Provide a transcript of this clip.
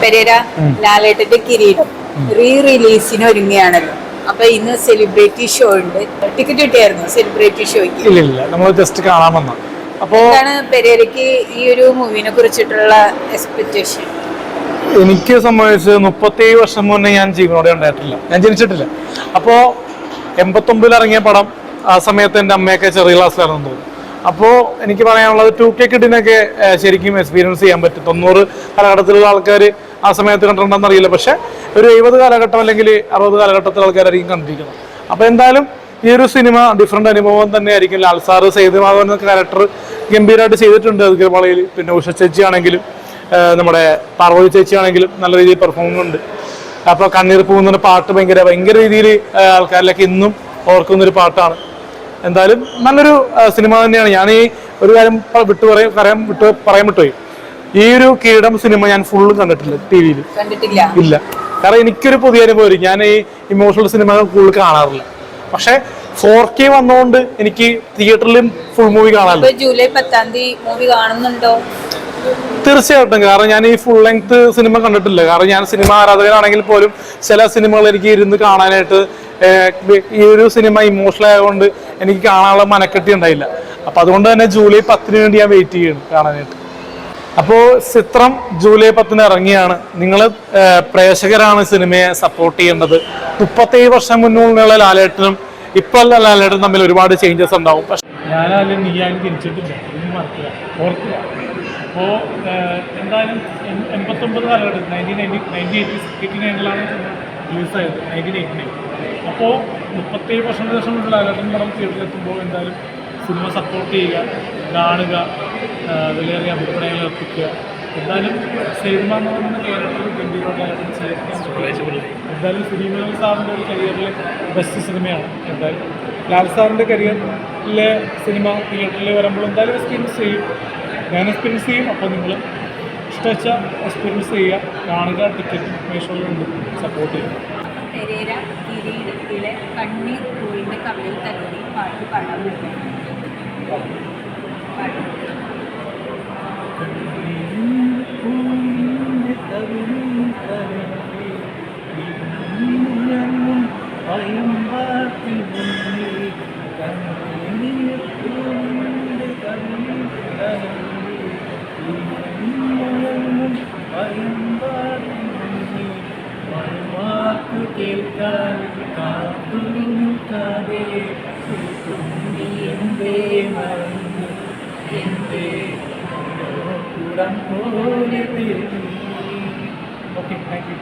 Pereira ലാലേട്ടന്റെ കിരീടം re റിലീസിന് ഒരുങ്ങിയാണല്ലോ. അപ്പൊ ഇന്ന് സെലിബ്രിറ്റി ഷോ ഉണ്ട്. ടിക്കറ്റ് കിട്ടിയായിരുന്നു സെലിബ്രിറ്റി ഷോയ്ക്ക്? ഇല്ല, നമ്മൾ ജസ്റ്റ് കാണാൻ വന്ന. അപ്പോൾ എന്താണ് പെരേരയ്ക്ക് ഈ ഒരു മൂവിനെ കുറിച്ചിട്ടുള്ള എക്സ്പെക്ടേഷൻ? എനിക്ക് സംബന്ധിച്ച് 37 വർഷം മുന്നേ ഞാൻ ജീവനോടെ ഉണ്ടായിട്ടില്ല, ഞാൻ ജനിച്ചിട്ടില്ല. അപ്പോൾ 89 ഇറങ്ങിയ പടം, ആ സമയത്ത് എൻ്റെ അമ്മയൊക്കെ ചെറിയ ക്ലാസ്സിലായിരുന്നു തോന്നുന്നു. അപ്പോൾ എനിക്ക് പറയാനുള്ളത് 2K കിഡിനൊക്കെ ശരിക്കും എക്സ്പീരിയൻസ് ചെയ്യാൻ പറ്റും. 90 കാലഘട്ടത്തിലുള്ള ആൾക്കാർ ആ സമയത്ത് കണ്ടിട്ടുണ്ടെന്ന് അറിയില്ല, പക്ഷെ ഒരു 70 കാലഘട്ടം അല്ലെങ്കിൽ 60 കാലഘട്ടത്തിലെ ആൾക്കാരായിരിക്കും കണ്ടിരിക്കുന്നത്. അപ്പോൾ എന്തായാലും ഈ ഒരു സിനിമ ഡിഫറെൻ്റ് അനുഭവം തന്നെയായിരിക്കും. ലാൽ സാറ് സേതു മാധവൻ എന്ന ക്യാരക്ടർ ഗംഭീരമായിട്ട് ചെയ്തിട്ടുണ്ട് അതിർമളയിൽ. പിന്നെ ഉഷ ചേച്ചി ആണെങ്കിലും നമ്മുടെ പാർവതി ചേച്ചി ആണെങ്കിലും നല്ല രീതിയിൽ പെർഫോമൻസ് ഉണ്ട്. അപ്പോൾ കണ്ണീർ പോകുന്ന പാട്ട് ഭയങ്കര രീതിയിൽ ആൾക്കാരിലൊക്കെ ഇന്നും ഓർക്കുന്നൊരു പാട്ടാണ്. എന്തായാലും നല്ലൊരു സിനിമ തന്നെയാണ്. ഞാൻ ഈ ഒരു കാര്യം പറയാൻ വിട്ടുപോയി, ഈ ഒരു കിരീടം സിനിമ ഞാൻ ഫുള്ളും കണ്ടിട്ടില്ല, TV-യിൽ ഇല്ല. കാരണം എനിക്കൊരു പുതിയ അനുഭവം. ഞാൻ ഈ ഇമോഷണൽ സിനിമകൾ കൂടുതൽ കാണാറില്ല. പക്ഷെ 4K വന്നതുകൊണ്ട് എനിക്ക് തിയേറ്ററിലും ഫുൾ മൂവി കാണാമല്ലോ. ജൂലൈ 10 മൂവി കാണുന്നുണ്ടോ? തീർച്ചയായിട്ടും. കാരണം ഞാൻ ഈ ഫുൾ ലെങ്ത് സിനിമ കണ്ടിട്ടില്ല. കാരണം ഞാൻ സിനിമ ആരാധകനാണെങ്കിൽ പോലും ചില സിനിമകൾ എനിക്ക് ഇരുന്ന് കാണാനായിട്ട്, ഈ ഒരു സിനിമ ഇമോഷണൽ ആയതുകൊണ്ട് എനിക്ക് കാണാനുള്ള മനക്കെട്ടി ഉണ്ടായില്ല. അപ്പൊ അതുകൊണ്ട് തന്നെ ജൂലൈ 10 വേണ്ടി ഞാൻ വെയിറ്റ് ചെയ്യണം കാണാനായിട്ട്. അപ്പോൾ ചിത്രം ജൂലൈ 10 ഇറങ്ങിയാണ്. നിങ്ങൾ പ്രേക്ഷകരാണ് സിനിമയെ സപ്പോർട്ട് ചെയ്യേണ്ടത്. 37 വർഷം മുന്നുള്ള ലാലേട്ടനും ഇപ്പോഴുള്ള ലാലേട്ടനും തമ്മിൽ ഒരുപാട് ചേഞ്ചസ് ഉണ്ടാവും. പക്ഷെ ഞാനും നീയാനും തിരിച്ചിട്ടില്ല, ഓർക്കുക. അപ്പോൾ എന്തായാലും 89 കാലഘട്ടത്തിൽ 1989 റിലീസായത് 1989. അപ്പോൾ 37 വർഷത്തിന് ശേഷം ലാലേട്ടൻ പടം തിയേറ്ററിലെത്തുമ്പോൾ എന്തായാലും സിനിമ സപ്പോർട്ട് ചെയ്യുക, കാണുക, വിലയേറിയ അഭിപ്രായങ്ങൾ എത്തിക്കുക. എന്തായാലും സിനിമ എന്ന് പറയുന്ന കേരളത്തിൽ ഗംഭീരമായിട്ട് ചെയ്യിക്കാൻ എന്തായാലും സിനിമ സാറിൻ്റെ ഒരു കരിയറിലെ ബെസ്റ്റ് സിനിമയാണ്. എന്തായാലും ലാൽ സാറിൻ്റെ കരിയറിലെ സിനിമ തിയേറ്ററിൽ വരുമ്പോൾ എന്തായാലും എക്സ്പീരിയൻസ് ചെയ്യും, ഞാൻ എക്സ്പീരിയൻസ് ചെയ്യും. അപ്പോൾ നിങ്ങൾ ഇഷ്ടവെച്ച എക്സ്പീരിയൻസ് ചെയ്യുക, കാണുക, ടിക്കറ്റ് മീഷോയിലുണ്ട്, സപ്പോർട്ട് ചെയ്യുക. പെരേര കിരീടത്തിലെ കണ്ണീർ പൂവിൻ്റെ കവിളിൽ തലോടി പാട്ട് പാടാൻ പറ്റും. കേൾക്കാൻ കാത്തുനിൽക്കാതെ പോലെ. Okay, thank you.